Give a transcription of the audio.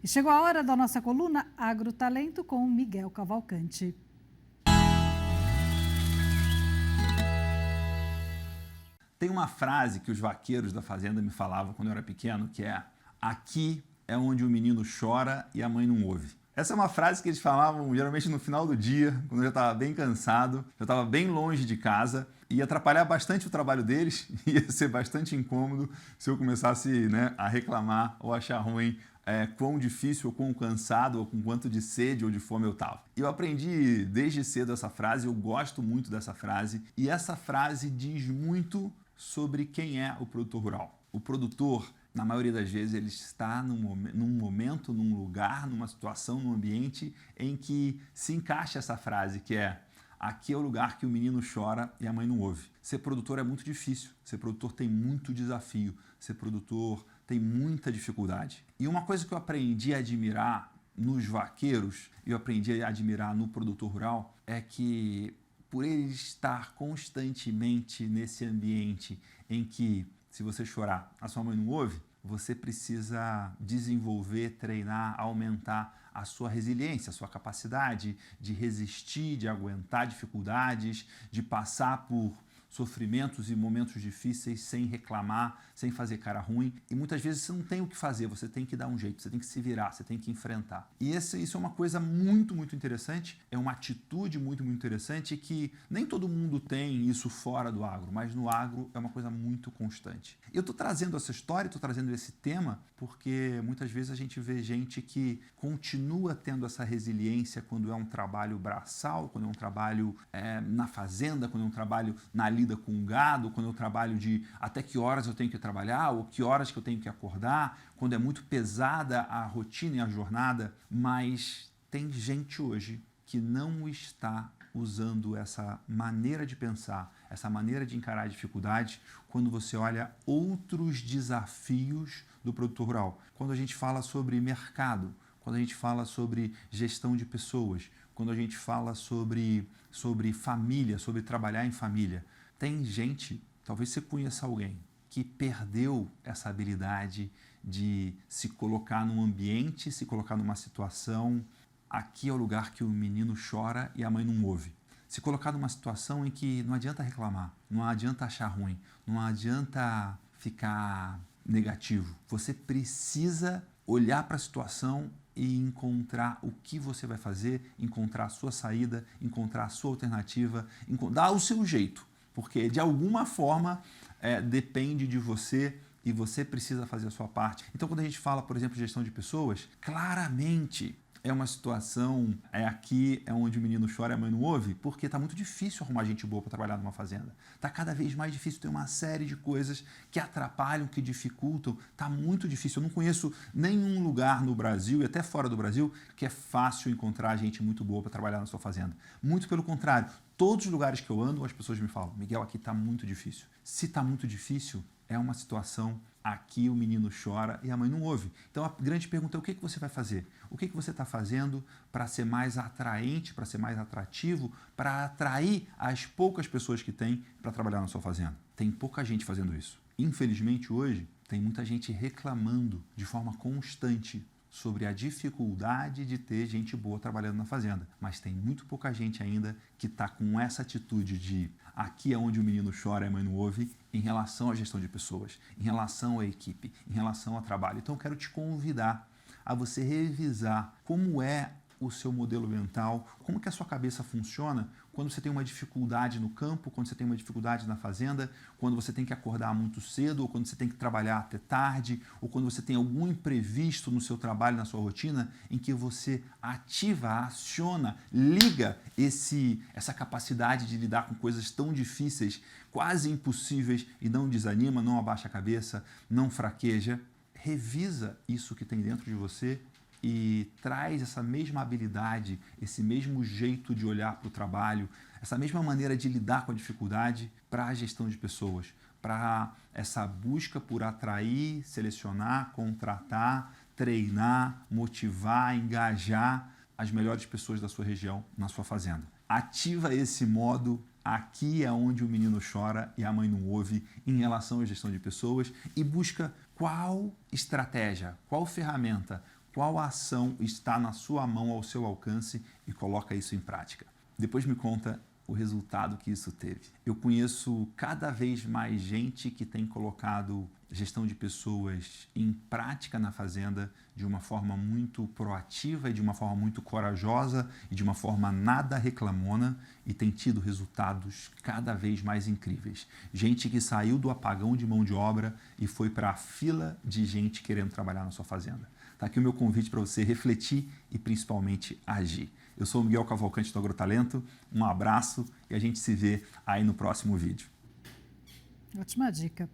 E chegou a hora da nossa coluna Agrotalento com Miguel Cavalcante. Tem uma frase que os vaqueiros da fazenda me falavam quando eu era pequeno, que é: aqui é onde o menino chora e a mãe não ouve. Essa é uma frase que eles falavam geralmente no final do dia, quando eu já estava bem cansado, já estava bem longe de casa, ia atrapalhar bastante o trabalho deles, ia ser bastante incômodo se eu começasse, a reclamar ou achar ruim quão difícil, ou quão cansado, ou com quanto de sede ou de fome eu estava. Eu aprendi desde cedo essa frase, eu gosto muito dessa frase, e essa frase diz muito sobre quem é o produtor rural. O produtor, na maioria das vezes, ele está num momento, num lugar, numa situação, num ambiente em que se encaixa essa frase, que é: aqui é o lugar que o menino chora e a mãe não ouve. Ser produtor é muito difícil, ser produtor tem muito desafio, ser produtor tem muita dificuldade. E uma coisa que eu aprendi a admirar nos vaqueiros, e eu aprendi a admirar no produtor rural, é que por ele estar constantemente nesse ambiente em que, se você chorar, a sua mãe não ouve, você precisa desenvolver, treinar, aumentar a sua resiliência, a sua capacidade de resistir, de aguentar dificuldades, de passar por sofrimentos e momentos difíceis sem reclamar, sem fazer cara ruim. E muitas vezes você não tem o que fazer, você tem que dar um jeito, você tem que se virar, você tem que enfrentar. E isso é uma coisa muito, muito interessante, é uma atitude muito, muito interessante que nem todo mundo tem isso fora do agro, mas no agro é uma coisa muito constante. Eu estou trazendo essa história, estou trazendo esse tema, porque muitas vezes a gente vê gente que continua tendo essa resiliência quando é um trabalho braçal, quando é um trabalho na fazenda, quando é um trabalho na lida com o gado, quando é um trabalho de até que horas eu tenho que trabalhar, ou que horas que eu tenho que acordar, quando é muito pesada a rotina e a jornada, mas tem gente hoje que não está usando essa maneira de pensar, essa maneira de encarar a dificuldade, quando você olha outros desafios do produtor rural. Quando a gente fala sobre mercado, quando a gente fala sobre gestão de pessoas, quando a gente fala sobre família, sobre trabalhar em família. Tem gente, talvez você conheça alguém, que perdeu essa habilidade de se colocar num ambiente, se colocar numa situação. Aqui é o lugar que o menino chora e a mãe não ouve. Se colocar numa situação em que não adianta reclamar, não adianta achar ruim, não adianta ficar negativo. Você precisa olhar para a situação e encontrar o que você vai fazer, encontrar a sua saída, encontrar a sua alternativa, dar o seu jeito, porque de alguma forma depende de você e você precisa fazer a sua parte. Então, quando a gente fala, por exemplo, de gestão de pessoas, claramente é uma situação, aqui é onde o menino chora e a mãe não ouve, porque está muito difícil arrumar gente boa para trabalhar numa fazenda. Está cada vez mais difícil, tem uma série de coisas que atrapalham, que dificultam, está muito difícil. Eu não conheço nenhum lugar no Brasil e até fora do Brasil que é fácil encontrar gente muito boa para trabalhar na sua fazenda. Muito pelo contrário, todos os lugares que eu ando, as pessoas me falam: Miguel, aqui está muito difícil. Se está muito difícil, é uma situação, aqui o menino chora e a mãe não ouve. Então a grande pergunta é: o que você vai fazer? O que você está fazendo para ser mais atraente, para ser mais atrativo, para atrair as poucas pessoas que tem para trabalhar na sua fazenda? Tem pouca gente fazendo isso. Infelizmente hoje tem muita gente reclamando de forma constante sobre a dificuldade de ter gente boa trabalhando na fazenda. Mas tem muito pouca gente ainda que está com essa atitude de aqui é onde o menino chora e a mãe não ouve, em relação à gestão de pessoas, em relação à equipe, em relação ao trabalho. Então eu quero te convidar a você revisar como é o seu modelo mental, como que a sua cabeça funciona quando você tem uma dificuldade no campo, quando você tem uma dificuldade na fazenda, quando você tem que acordar muito cedo, ou quando você tem que trabalhar até tarde, ou quando você tem algum imprevisto no seu trabalho, na sua rotina, em que você ativa, aciona, liga essa capacidade de lidar com coisas tão difíceis, quase impossíveis, e não desanima, não abaixa a cabeça, não fraqueja. Revisa isso que tem dentro de você e traz essa mesma habilidade, esse mesmo jeito de olhar para o trabalho, essa mesma maneira de lidar com a dificuldade para a gestão de pessoas, para essa busca por atrair, selecionar, contratar, treinar, motivar, engajar as melhores pessoas da sua região na sua fazenda. Ativa esse modo. Aqui é onde o menino chora e a mãe não ouve em relação à gestão de pessoas, e busca qual estratégia, qual ferramenta, Qual ação está na sua mão, ao seu alcance, e coloca isso em prática? Depois me conta o resultado que isso teve. Eu conheço cada vez mais gente que tem colocado gestão de pessoas em prática na fazenda de uma forma muito proativa e de uma forma muito corajosa e de uma forma nada reclamona e tem tido resultados cada vez mais incríveis. Gente que saiu do apagão de mão de obra e foi para a fila de gente querendo trabalhar na sua fazenda. Está aqui o meu convite para você refletir e principalmente agir. Eu sou o Miguel Cavalcante do Agrotalento, um abraço e a gente se vê aí no próximo vídeo. Ótima dica.